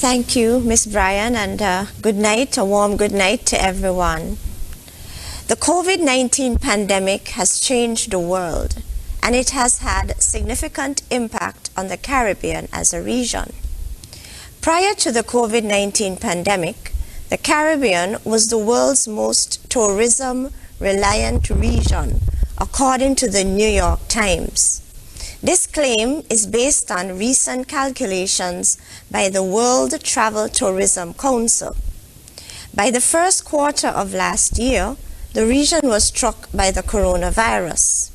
Thank you, Miss Bryan, and good night, a warm good night to everyone. The COVID-19 pandemic has changed the world, and it has had significant impact on the Caribbean as a region. Prior to the COVID-19 pandemic, the Caribbean was the world's most tourism-reliant region, according to the New York Times. This claim is based on recent calculations by the World Travel Tourism Council. By the first quarter of last year, the region was struck by the coronavirus.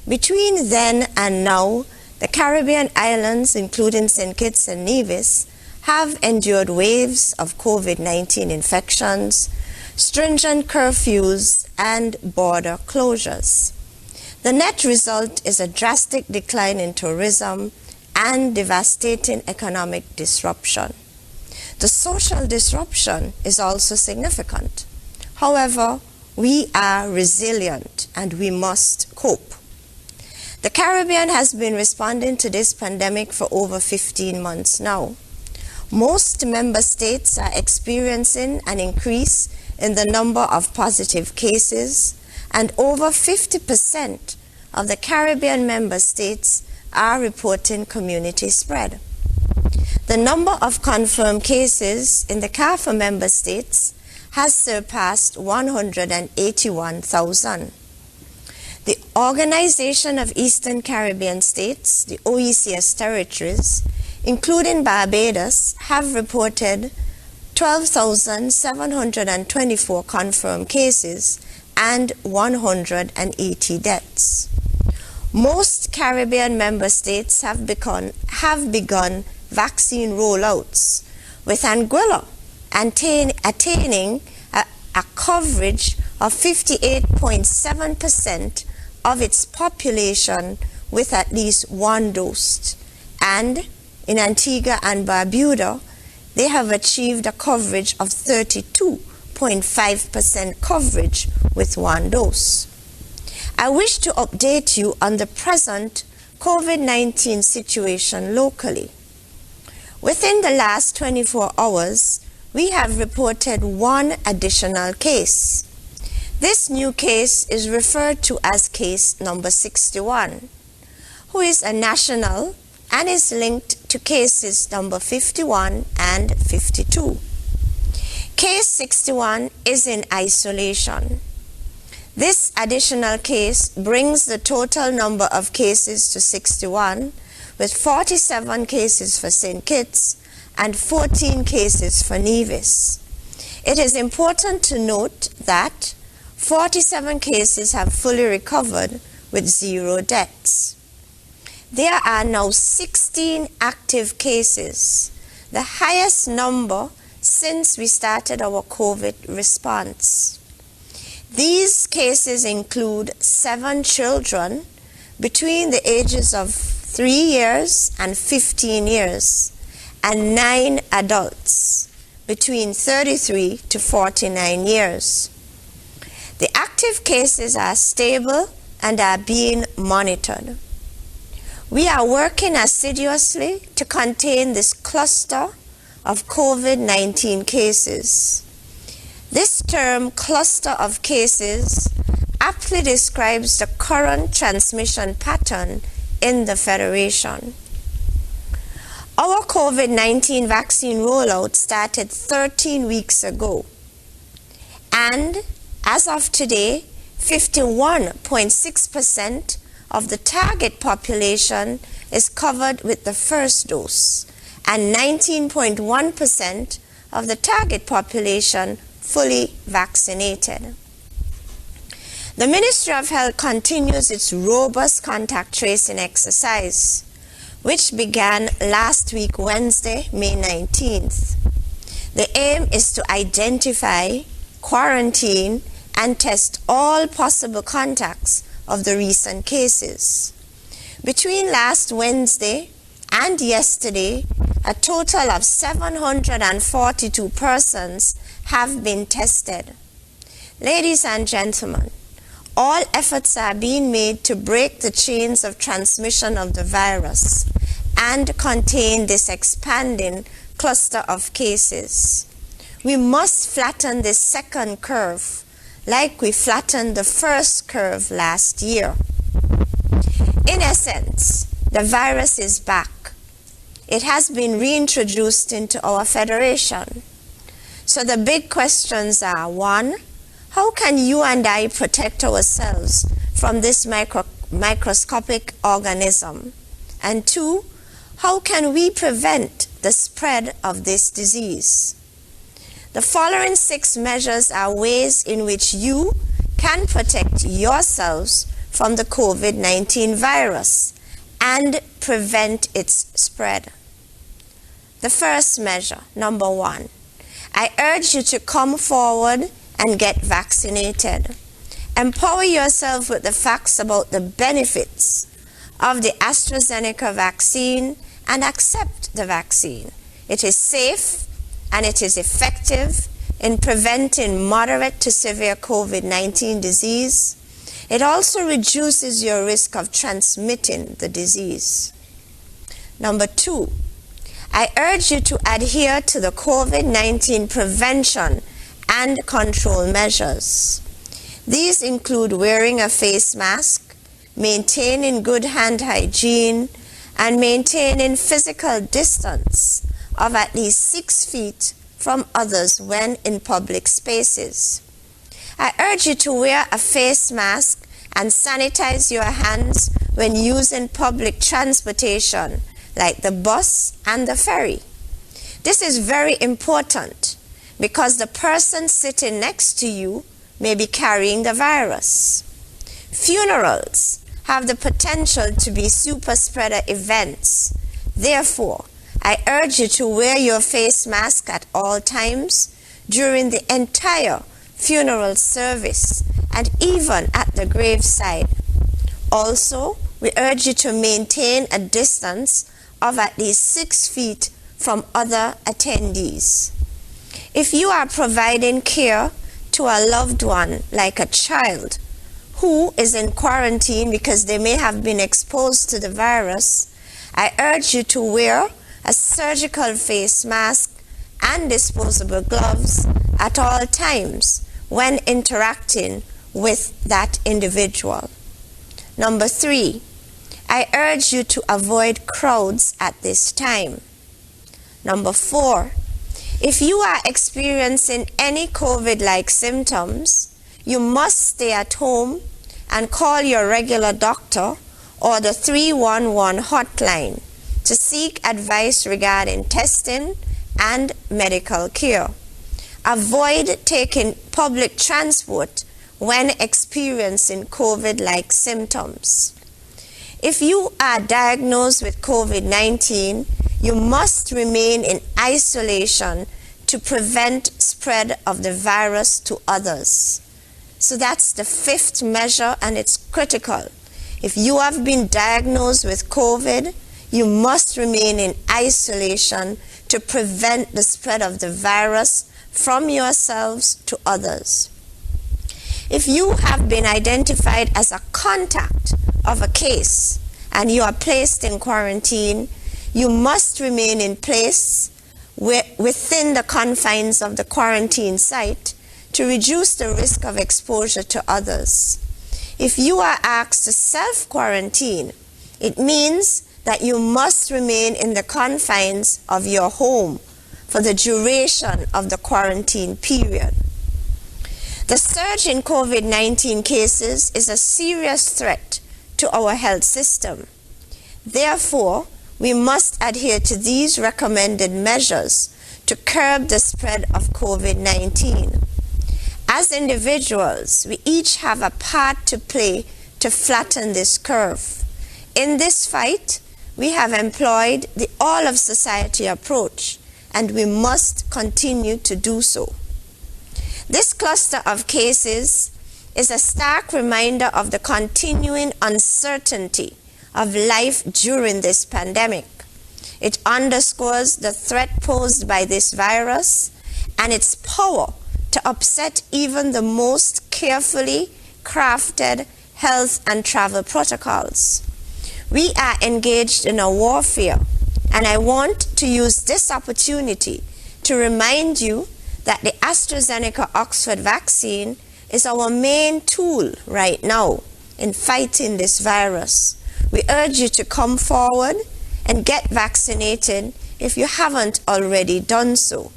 Between then and now, the Caribbean islands, including St. Kitts and Nevis, have endured waves of COVID-19 infections, stringent curfews, and border closures. The net result is a drastic decline in tourism and devastating economic disruption. The social disruption is also significant. However, we are resilient and we must cope. The Caribbean has been responding to this pandemic for over 15 months now. Most member states are experiencing an increase in the number of positive cases, and over 50% of the Caribbean member states are reporting community spread. The number of confirmed cases in the CARIFA member states has surpassed 181,000. The Organization of Eastern Caribbean States, the OECS territories, including Barbados, have reported 12,724 confirmed cases and 180 deaths. Most Caribbean member states have begun vaccine rollouts, with Anguilla attaining a coverage of 58.7% of its population with at least one dose, and in Antigua and Barbuda, they have achieved a coverage of 32.5% coverage with one dose. I wish to update you on the present COVID-19 situation locally. Within the last 24 hours, we have reported one additional case. This new case is referred to as case number 61, who is a national and is linked to cases number 51 and 52. Case 61 is in isolation. This additional case brings the total number of cases to 61, with 47 cases for St. Kitts and 14 cases for Nevis. It is important to note that 47 cases have fully recovered with 0 deaths. There are now 16 active cases, the highest number since we started our COVID response. These cases include 7 children between the ages of 3 years and 15 years, and 9 adults between 33 to 49 years. The active cases are stable and are being monitored. We are working assiduously to contain this cluster of COVID-19 cases. This term, cluster of cases, aptly describes the current transmission pattern in the Federation. Our COVID-19 vaccine rollout started 13 weeks ago, and as of today, 51.6% of the target population is covered with the first dose, and 19.1% of the target population fully vaccinated. The Ministry of Health continues its robust contact tracing exercise, which began last week, Wednesday, May 19th. The aim is to identify, quarantine, and test all possible contacts of the recent cases. Between last Wednesday and yesterday, a total of 742 persons have been tested. Ladies and gentlemen, all efforts are being made to break the chains of transmission of the virus and contain this expanding cluster of cases. We must flatten this second curve like we flattened the first curve last year. In essence, the virus is back. It has been reintroduced into our federation. So the big questions are, 1, how can you and I protect ourselves from this microscopic organism? And 2, how can we prevent the spread of this disease? The following 6 measures are ways in which you can protect yourselves from the COVID-19 virus and prevent its spread. The first measure, number 1, I urge you to come forward and get vaccinated. Empower yourself with the facts about the benefits of the AstraZeneca vaccine and accept the vaccine. It is safe and it is effective in preventing moderate to severe COVID-19 disease. It also reduces your risk of transmitting the disease. Number 2, I urge you to adhere to the COVID-19 prevention and control measures. These include wearing a face mask, maintaining good hand hygiene, and maintaining physical distance of at least 6 feet from others when in public spaces. I urge you to wear a face mask and sanitize your hands when using public transportation like the bus and the ferry. This is very important because the person sitting next to you may be carrying the virus. Funerals have the potential to be super spreader events. Therefore, I urge you to wear your face mask at all times during the entire funeral service and even at the graveside. Also, we urge you to maintain a distance of at least 6 feet from other attendees. If you are providing care to a loved one, like a child, who is in quarantine because they may have been exposed to the virus, I urge you to wear a surgical face mask and disposable gloves at all times when interacting with that individual. Number 3, I urge you to avoid crowds at this time. Number 4, if you are experiencing any COVID-like symptoms, you must stay at home and call your regular doctor or the 311 hotline to seek advice regarding testing and medical care. Avoid taking public transport when experiencing COVID-like symptoms. If you are diagnosed with COVID-19, you must remain in isolation to prevent spread of the virus to others. So that's the 5th measure, and it's critical. If you have been diagnosed with COVID, you must remain in isolation to prevent the spread of the virus from yourselves to others. If you have been identified as a contact of a case and you are placed in quarantine, you must remain in place within the confines of the quarantine site to reduce the risk of exposure to others. If you are asked to self-quarantine, it means that you must remain in the confines of your home for the duration of the quarantine period. The surge in COVID-19 cases is a serious threat to our health system. Therefore, we must adhere to these recommended measures to curb the spread of COVID-19. As individuals, we each have a part to play to flatten this curve. In this fight, we have employed the all-of-society approach, and we must continue to do so. This cluster of cases is a stark reminder of the continuing uncertainty of life during this pandemic. It underscores the threat posed by this virus and its power to upset even the most carefully crafted health and travel protocols. We are engaged in a warfare And I want to use this opportunity to remind you that the AstraZeneca Oxford vaccine is our main tool right now in fighting this virus. We urge you to come forward and get vaccinated if you haven't already done so.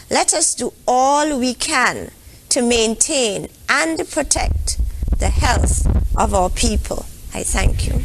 Let us do all we can to maintain and protect the health of our people. I thank you.